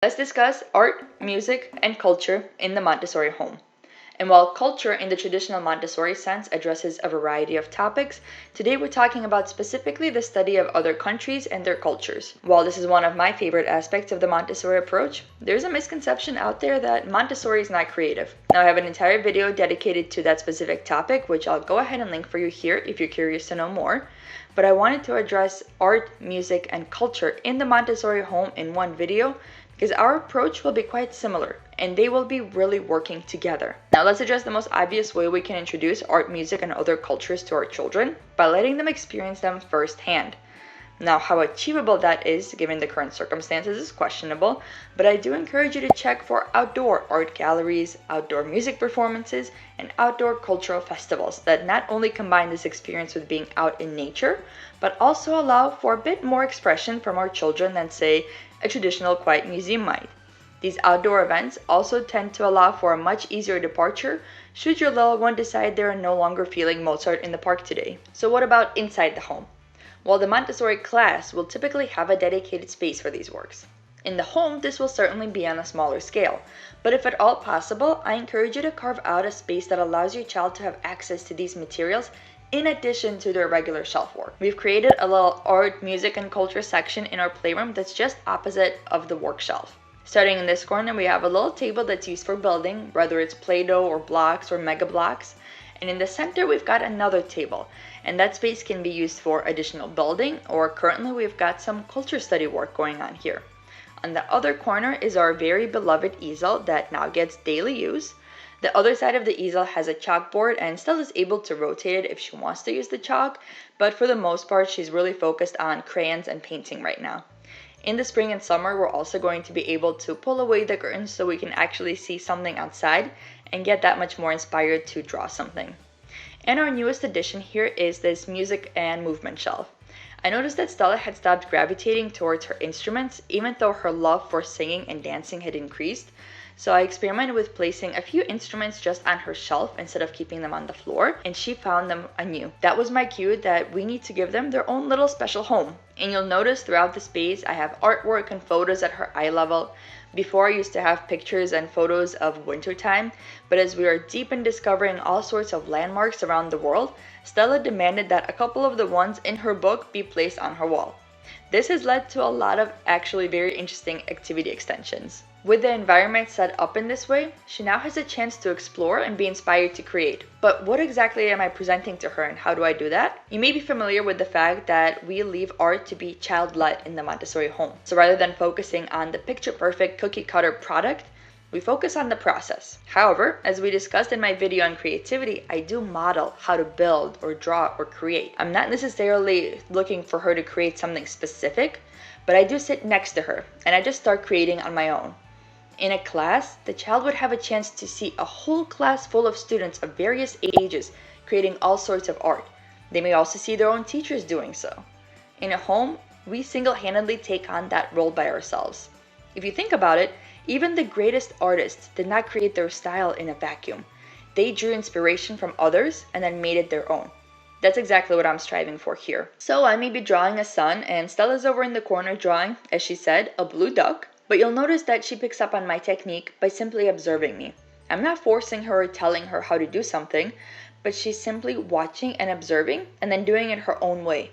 Let's discuss art, music, and culture in the Montessori home. And while culture in the traditional Montessori sense addresses a variety of topics, today we're talking about specifically the study of other countries and their cultures. While this is one of my favorite aspects of the Montessori approach, there's a misconception out there that Montessori is not creative. Now I have an entire video dedicated to that specific topic, which I'll go ahead and link for you here if you're curious to know more. But I wanted to address art, music, and culture in the Montessori home in one video because our approach will be quite similar and they will be really working together. Now let's address the most obvious way we can introduce art, music, and other cultures to our children by letting them experience them firsthand. Now how achievable that is given the current circumstances is questionable, but I do encourage you to check for outdoor art galleries, outdoor music performances, and outdoor cultural festivals that not only combine this experience with being out in nature, but also allow for a bit more expression from our children than, say, a traditional quiet museum might. These outdoor events also tend to allow for a much easier departure should your little one decide they are no longer feeling Mozart in the park today. So what about inside the home? Well, the Montessori class will typically have a dedicated space for these works. In the home, this will certainly be on a smaller scale, but if at all possible, I encourage you to carve out a space that allows your child to have access to these materials in addition to their regular shelf work. We've created a little art, music, and culture section in our playroom that's just opposite of the work shelf. Starting in this corner, we have a little table that's used for building, whether it's Play-Doh or blocks or Mega Blocks. And in the center, we've got another table, and that space can be used for additional building, or currently we've got some culture study work going on here. On the other corner is our very beloved easel that now gets daily use. The other side of the easel has a chalkboard and Stella is able to rotate it if she wants to use the chalk, but for the most part, she's really focused on crayons and painting right now. In the spring and summer, we're also going to be able to pull away the curtains so we can actually see something outside and get that much more inspired to draw something. And our newest addition here is this music and movement shelf. I noticed that Stella had stopped gravitating towards her instruments even though her love for singing and dancing had increased. So I experimented with placing a few instruments just on her shelf instead of keeping them on the floor, and she found them anew. That was my cue that we need to give them their own little special home. And you'll notice throughout the space I have artwork and photos at her eye level. Before I used to have pictures and photos of wintertime, but as we are deep in discovering all sorts of landmarks around the world, Stella demanded that a couple of the ones in her book be placed on her wall. This has led to a lot of actually very interesting activity extensions. With the environment set up in this way, she now has a chance to explore and be inspired to create. But what exactly am I presenting to her and how do I do that? You may be familiar with the fact that we leave art to be child-led in the Montessori home. So rather than focusing on the picture-perfect cookie-cutter product, we focus on the process. However, as we discussed in my video on creativity, I do model how to build or draw or create. I'm not necessarily looking for her to create something specific, but I do sit next to her and I just start creating on my own. In a class, the child would have a chance to see a whole class full of students of various ages creating all sorts of art. They may also see their own teachers doing so. In a home, we single-handedly take on that role by ourselves. If you think about it, even the greatest artists did not create their style in a vacuum. They drew inspiration from others and then made it their own. That's exactly what I'm striving for here. So I may be drawing a sun and Stella's over in the corner drawing, as she said, a blue duck. But you'll notice that she picks up on my technique by simply observing me. I'm not forcing her or telling her how to do something, but she's simply watching and observing and then doing it her own way.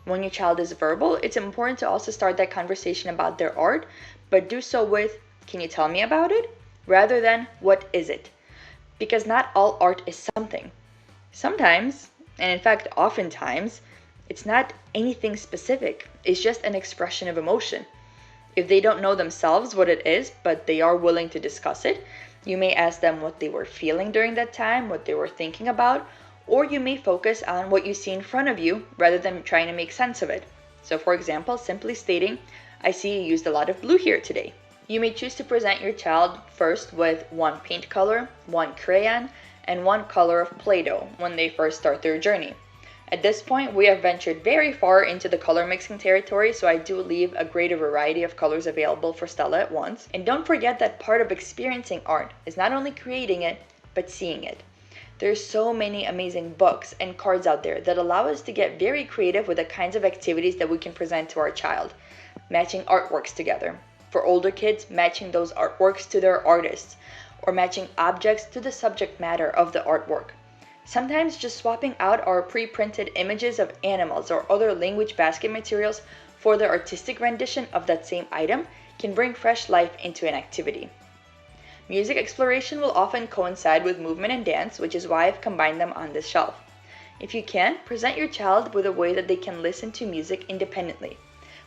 When your child is verbal, it's important to also start that conversation about their art, but do so with, "Can you tell me about it?" rather than, "What is it?" Because not all art is something. Sometimes, and in fact oftentimes, it's not anything specific. It's just an expression of emotion. If they don't know themselves what it is, but they are willing to discuss it, you may ask them what they were feeling during that time, what they were thinking about, or you may focus on what you see in front of you rather than trying to make sense of it. So for example, simply stating, "I see you used a lot of blue here today." You may choose to present your child first with one paint color, one crayon, and one color of Play-Doh when they first start their journey. At this point, we have ventured very far into the color mixing territory, so I do leave a greater variety of colors available for Stella at once. And don't forget that part of experiencing art is not only creating it, but seeing it. There's so many amazing books and cards out there that allow us to get very creative with the kinds of activities that we can present to our child, matching artworks together. For older kids, matching those artworks to their artists, or matching objects to the subject matter of the artwork. Sometimes just swapping out our pre-printed images of animals or other language basket materials for the artistic rendition of that same item can bring fresh life into an activity. Music exploration will often coincide with movement and dance, which is why I've combined them on this shelf. If you can, present your child with a way that they can listen to music independently.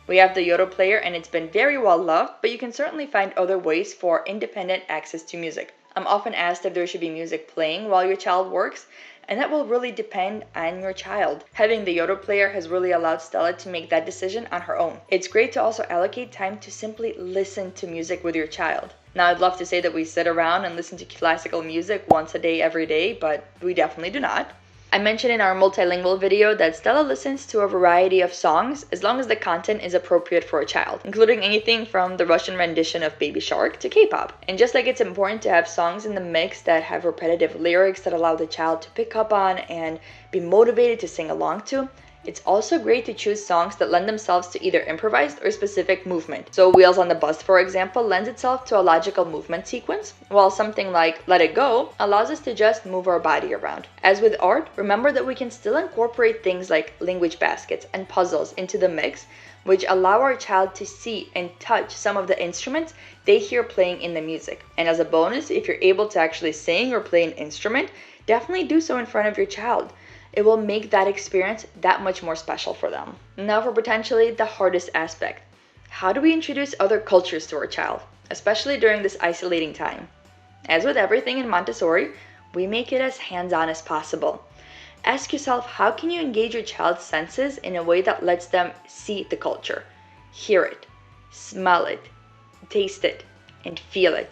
We have the Yodel player and it's been very well loved, but you can certainly find other ways for independent access to music. I'm often asked if there should be music playing while your child works, and that will really depend on your child. Having the Yodel player has really allowed Stella to make that decision on her own. It's great to also allocate time to simply listen to music with your child. Now, I'd love to say that we sit around and listen to classical music once a day, every day, but we definitely do not. I mentioned in our multilingual video that Stella listens to a variety of songs as long as the content is appropriate for a child, including anything from the Russian rendition of Baby Shark to K-pop. And just like it's important to have songs in the mix that have repetitive lyrics that allow the child to pick up on and be motivated to sing along to, it's also great to choose songs that lend themselves to either improvised or specific movement. So Wheels on the Bus, for example, lends itself to a logical movement sequence, while something like Let It Go allows us to just move our body around. As with art, remember that we can still incorporate things like language baskets and puzzles into the mix, which allow our child to see and touch some of the instruments they hear playing in the music. And as a bonus, if you're able to actually sing or play an instrument, definitely do so in front of your child. It will make that experience that much more special for them. Now for potentially the hardest aspect. How do we introduce other cultures to our child, especially during this isolating time? As with everything in Montessori, we make it as hands-on as possible. Ask yourself, how can you engage your child's senses in a way that lets them see the culture, hear it, smell it, taste it, and feel it?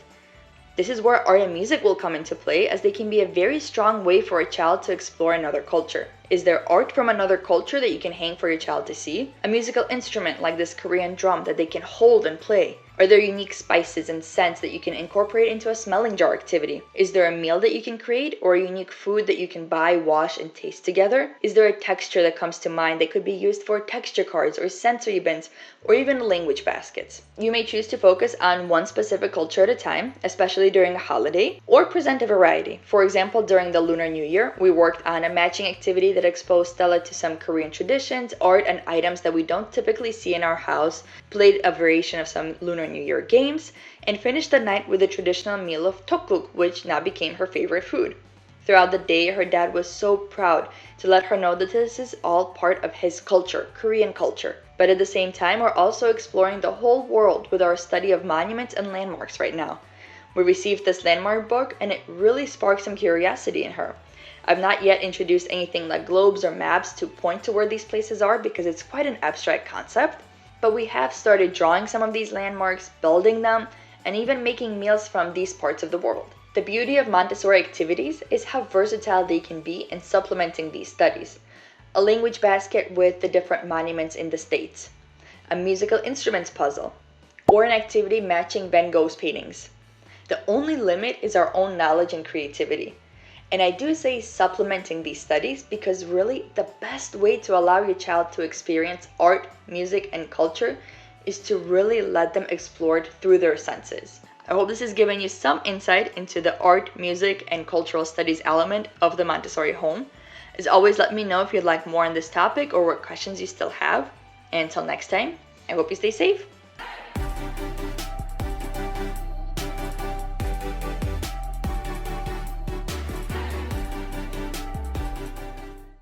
This is where art and music will come into play, as they can be a very strong way for a child to explore another culture. Is there art from another culture that you can hang for your child to see? A musical instrument like this Korean drum that they can hold and play? Are there unique spices and scents that you can incorporate into a smelling jar activity? Is there a meal that you can create, or a unique food that you can buy, wash, and taste together? Is there a texture that comes to mind that could be used for texture cards or sensory bins, or even language baskets? You may choose to focus on one specific culture at a time, especially during a holiday, or present a variety. For example, during the Lunar New Year, we worked on a matching activity that exposed Stella to some Korean traditions, art, and items that we don't typically see in our house, played a variation of some Lunar New Year games, and finished the night with a traditional meal of tteokguk, which now became her favorite food. Throughout the day, her dad was so proud to let her know that this is all part of his culture, Korean culture. But at the same time, we're also exploring the whole world with our study of monuments and landmarks right now. We received this landmark book, and it really sparked some curiosity in her. I've not yet introduced anything like globes or maps to point to where these places are because it's quite an abstract concept, but we have started drawing some of these landmarks, building them, and even making meals from these parts of the world. The beauty of Montessori activities is how versatile they can be in supplementing these studies. A language basket with the different monuments in the States, a musical instruments puzzle, or an activity matching Van Gogh's paintings. The only limit is our own knowledge and creativity. And I do say supplementing these studies because really the best way to allow your child to experience art, music, and culture is to really let them explore it through their senses. I hope this has given you some insight into the art, music, and cultural studies element of the Montessori home. As always, let me know if you'd like more on this topic or what questions you still have. And until next time, I hope you stay safe.